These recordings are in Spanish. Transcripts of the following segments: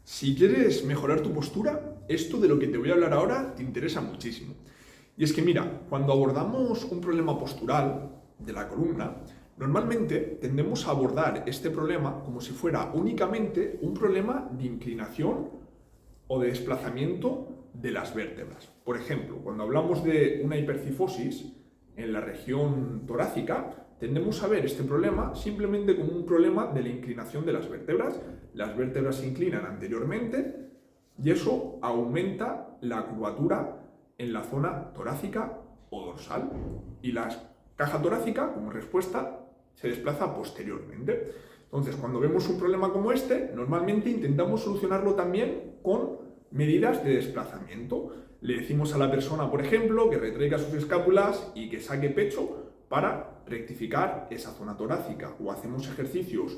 Si quieres mejorar tu postura, esto de lo que te voy a hablar ahora te interesa muchísimo. Y es que mira, cuando abordamos un problema postural de la columna, normalmente tendemos a abordar este problema como si fuera únicamente un problema de inclinación o de desplazamiento de las vértebras. Por ejemplo, cuando hablamos de una hipercifosis en la región torácica, tendemos a ver este problema simplemente como un problema de la inclinación de las vértebras. Las vértebras se inclinan anteriormente y eso aumenta la curvatura en la zona torácica o dorsal. Y la caja torácica, como respuesta, se desplaza posteriormente. Entonces, cuando vemos un problema como este, normalmente intentamos solucionarlo también con medidas de desplazamiento. Le decimos a la persona, por ejemplo, que retraiga sus escápulas y que saque pecho para rectificar esa zona torácica, o hacemos ejercicios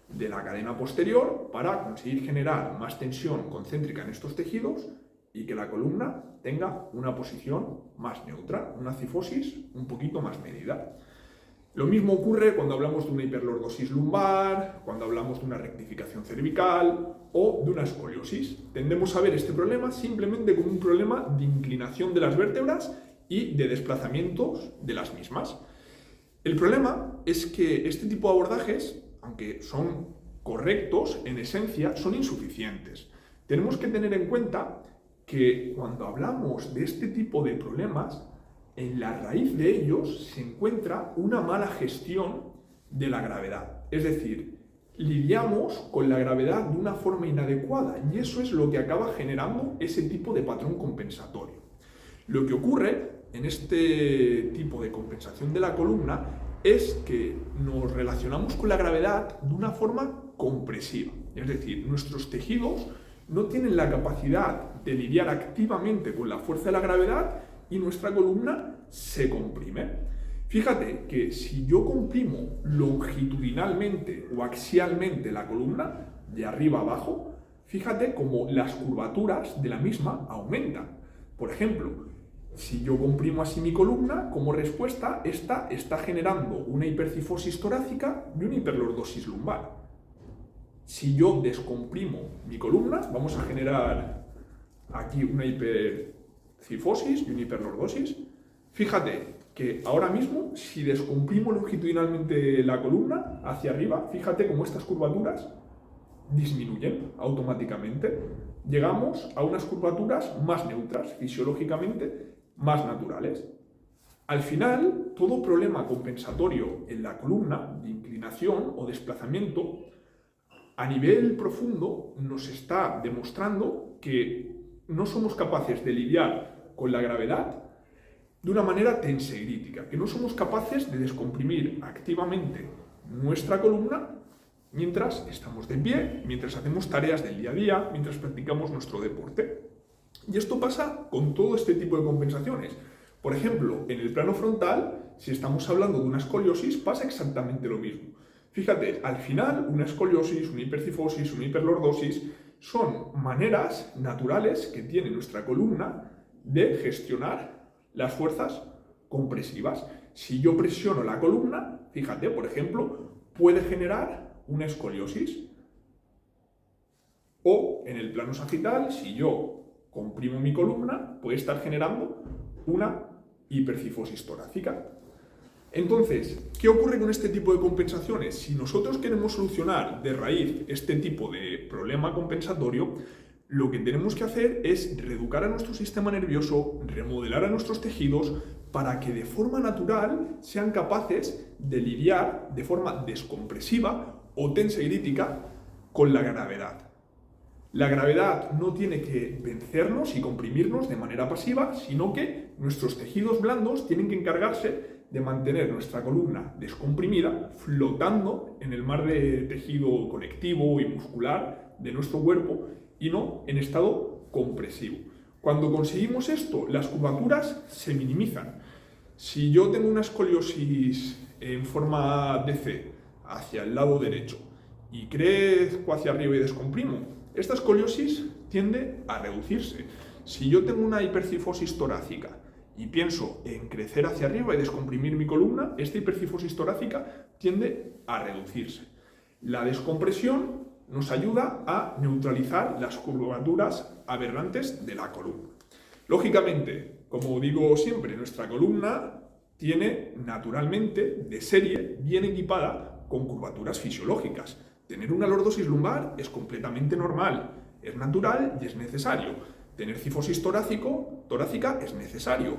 de la cadena posterior para conseguir generar más tensión concéntrica en estos tejidos y que la columna tenga una posición más neutra, una cifosis un poquito más medida. Lo mismo ocurre cuando hablamos de una hiperlordosis lumbar, cuando hablamos de una rectificación cervical o de una escoliosis. Tendemos a ver este problema simplemente como un problema de inclinación de las vértebras y de desplazamientos de las mismas. El problema es que este tipo de abordajes, aunque son correctos en esencia, son insuficientes. Tenemos que tener en cuenta que cuando hablamos de este tipo de problemas, en la raíz de ellos se encuentra una mala gestión de la gravedad. Es decir, lidiamos con la gravedad de una forma inadecuada y eso es lo que acaba generando ese tipo de patrón compensatorio. Lo que ocurre en este tipo de compensación de la columna es que nos relacionamos con la gravedad de una forma compresiva. Es decir, nuestros tejidos no tienen la capacidad de lidiar activamente con la fuerza de la gravedad y nuestra columna se comprime. Fíjate que si yo comprimo longitudinalmente o axialmente la columna, de arriba a abajo, fíjate cómo las curvaturas de la misma aumentan. Por ejemplo, si yo comprimo así mi columna, como respuesta, esta está generando una hipercifosis torácica y una hiperlordosis lumbar. Si yo descomprimo mi columna, vamos a generar aquí una hipercifosis y una hiperlordosis. Fíjate que ahora mismo, si descomprimo longitudinalmente la columna hacia arriba, fíjate cómo estas curvaturas disminuyen automáticamente. Llegamos a unas curvaturas más neutras, fisiológicamente más naturales. Al final, todo problema compensatorio en la columna de inclinación o desplazamiento a nivel profundo nos está demostrando que no somos capaces de lidiar con la gravedad de una manera tensegrítica, que no somos capaces de descomprimir activamente nuestra columna mientras estamos de pie, mientras hacemos tareas del día a día, mientras practicamos nuestro deporte. Y esto pasa con todo este tipo de compensaciones. Por ejemplo, en el plano frontal, si estamos hablando de una escoliosis, pasa exactamente lo mismo. Fíjate, al final, una escoliosis, una hipercifosis, una hiperlordosis son maneras naturales que tiene nuestra columna de gestionar las fuerzas compresivas. Si yo presiono la columna, fíjate, por ejemplo, puede generar una escoliosis. O en el plano sagital, si yo comprimo mi columna, puede estar generando una hipercifosis torácica. Entonces, ¿qué ocurre con este tipo de compensaciones? Si nosotros queremos solucionar de raíz este tipo de problema compensatorio, lo que tenemos que hacer es reeducar a nuestro sistema nervioso, remodelar a nuestros tejidos para que de forma natural sean capaces de lidiar de forma descompresiva o tensegrítica con la gravedad. La gravedad no tiene que vencernos y comprimirnos de manera pasiva, sino que nuestros tejidos blandos tienen que encargarse de mantener nuestra columna descomprimida, flotando en el mar de tejido conectivo y muscular de nuestro cuerpo y no en estado compresivo. Cuando conseguimos esto, las curvaturas se minimizan. Si yo tengo una escoliosis en forma de C hacia el lado derecho y crezco hacia arriba y descomprimo, esta escoliosis tiende a reducirse. Si yo tengo una hipercifosis torácica y pienso en crecer hacia arriba y descomprimir mi columna, esta hipercifosis torácica tiende a reducirse. La descompresión nos ayuda a neutralizar las curvaturas aberrantes de la columna. Lógicamente, como digo siempre, nuestra columna tiene naturalmente, de serie, bien equipada con curvaturas fisiológicas. Tener una lordosis lumbar es completamente normal, es natural y es necesario. Tener cifosis torácica es necesario.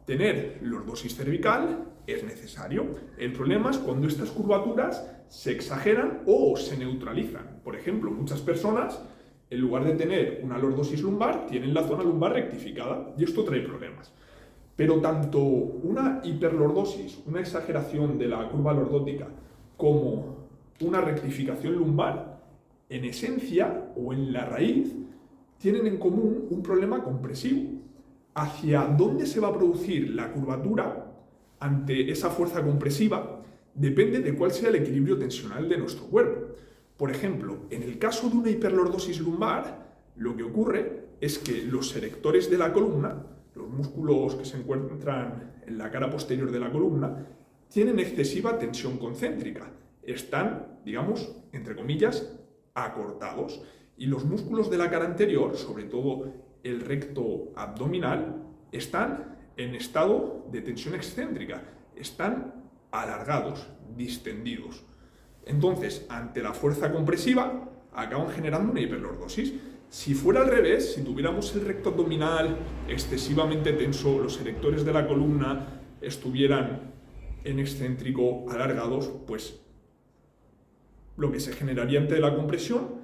Tener lordosis cervical es necesario. El problema es cuando estas curvaturas se exageran o se neutralizan. Por ejemplo, muchas personas, en lugar de tener una lordosis lumbar, tienen la zona lumbar rectificada y esto trae problemas. Pero tanto una hiperlordosis, una exageración de la curva lordótica, como una rectificación lumbar, en esencia o en la raíz, tienen en común un problema compresivo. Hacia dónde se va a producir la curvatura ante esa fuerza compresiva depende de cuál sea el equilibrio tensional de nuestro cuerpo. Por ejemplo, en el caso de una hiperlordosis lumbar, lo que ocurre es que los erectores de la columna, los músculos que se encuentran en la cara posterior de la columna, tienen excesiva tensión concéntrica. Están, digamos, entre comillas, acortados. Y los músculos de la cara anterior, sobre todo el recto abdominal, están en estado de tensión excéntrica, están alargados, distendidos. Entonces, ante la fuerza compresiva, acaban generando una hiperlordosis. Si fuera al revés, si tuviéramos el recto abdominal excesivamente tenso, los erectores de la columna estuvieran en excéntrico, alargados, pues lo que se generaría ante la compresión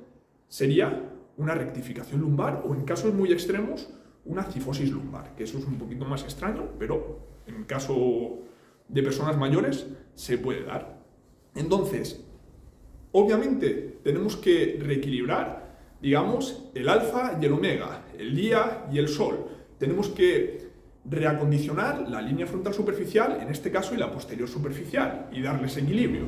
sería una rectificación lumbar o, en casos muy extremos, una cifosis lumbar, que eso es un poquito más extraño, pero en caso de personas mayores se puede dar. Entonces, obviamente tenemos que reequilibrar, digamos, el alfa y el omega, el día y el sol. Tenemos que reacondicionar la línea frontal superficial, en este caso, y la posterior superficial, y darles equilibrio.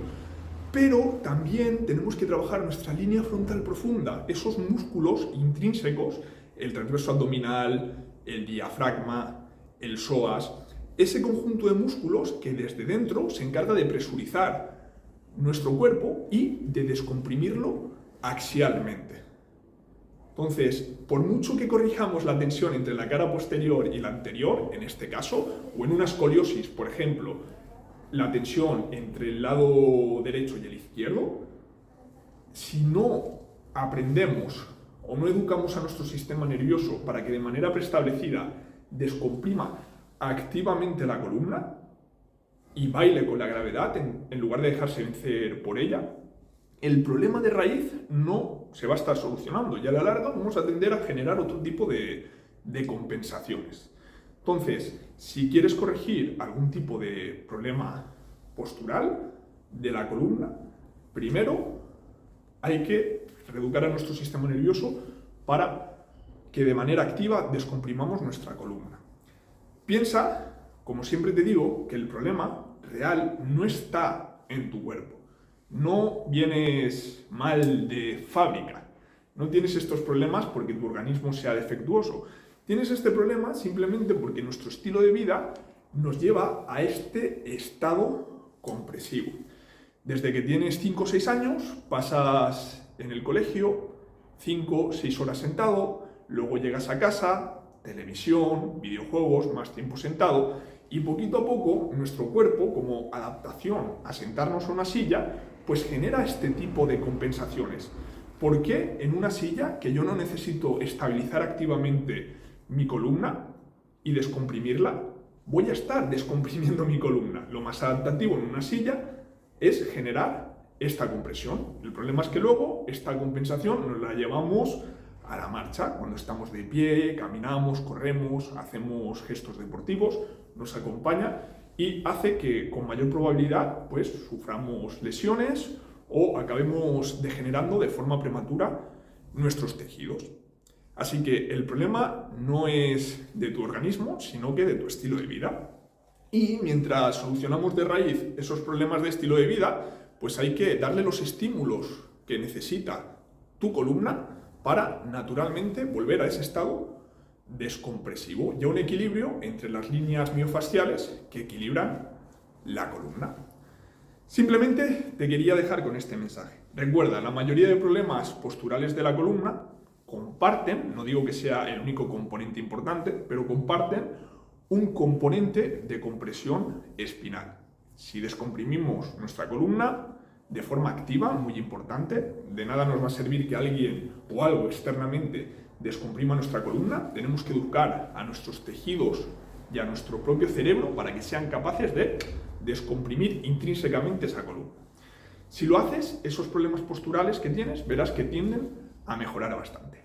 Pero también tenemos que trabajar nuestra línea frontal profunda, esos músculos intrínsecos, el transverso abdominal, el diafragma, el psoas, ese conjunto de músculos que desde dentro se encarga de presurizar nuestro cuerpo y de descomprimirlo axialmente. Entonces, por mucho que corrijamos la tensión entre la cara posterior y la anterior, en este caso, o en una escoliosis, por ejemplo, la tensión entre el lado derecho y el izquierdo, si no aprendemos o no educamos a nuestro sistema nervioso para que de manera preestablecida descomprima activamente la columna y baile con la gravedad en lugar de dejarse vencer por ella, el problema de raíz no se va a estar solucionando y a la larga vamos a tender a generar otro tipo de compensaciones. Entonces, si quieres corregir algún tipo de problema postural de la columna, primero hay que reeducar a nuestro sistema nervioso para que de manera activa descomprimamos nuestra columna. Piensa, como siempre te digo, que el problema real no está en tu cuerpo. No vienes mal de fábrica. No tienes estos problemas porque tu organismo sea defectuoso. Tienes este problema simplemente porque nuestro estilo de vida nos lleva a este estado compresivo. Desde que tienes 5 o 6 años, pasas en el colegio 5 o 6 horas sentado, luego llegas a casa, televisión, videojuegos, más tiempo sentado, y poquito a poco nuestro cuerpo, como adaptación a sentarnos a una silla, pues genera este tipo de compensaciones. ¿Por qué en una silla que yo no necesito estabilizar activamente mi columna y descomprimirla, voy a estar descomprimiendo mi columna? Lo más adaptativo en una silla es generar esta compresión. El problema es que luego esta compensación nos la llevamos a la marcha, cuando estamos de pie, caminamos, corremos, hacemos gestos deportivos, nos acompaña y hace que con mayor probabilidad pues suframos lesiones o acabemos degenerando de forma prematura nuestros tejidos. Así que el problema no es de tu organismo, sino que de tu estilo de vida. Y mientras solucionamos de raíz esos problemas de estilo de vida, pues hay que darle los estímulos que necesita tu columna para naturalmente volver a ese estado descompresivo y a un equilibrio entre las líneas miofasciales que equilibran la columna. Simplemente te quería dejar con este mensaje. Recuerda, la mayoría de problemas posturales de la columna comparten, no digo que sea el único componente importante, pero comparten un componente de compresión espinal. Si descomprimimos nuestra columna de forma activa, muy importante, de nada nos va a servir que alguien o algo externamente descomprima nuestra columna, tenemos que educar a nuestros tejidos y a nuestro propio cerebro para que sean capaces de descomprimir intrínsecamente esa columna. Si lo haces, esos problemas posturales que tienes, verás que tienden a mejorar bastante.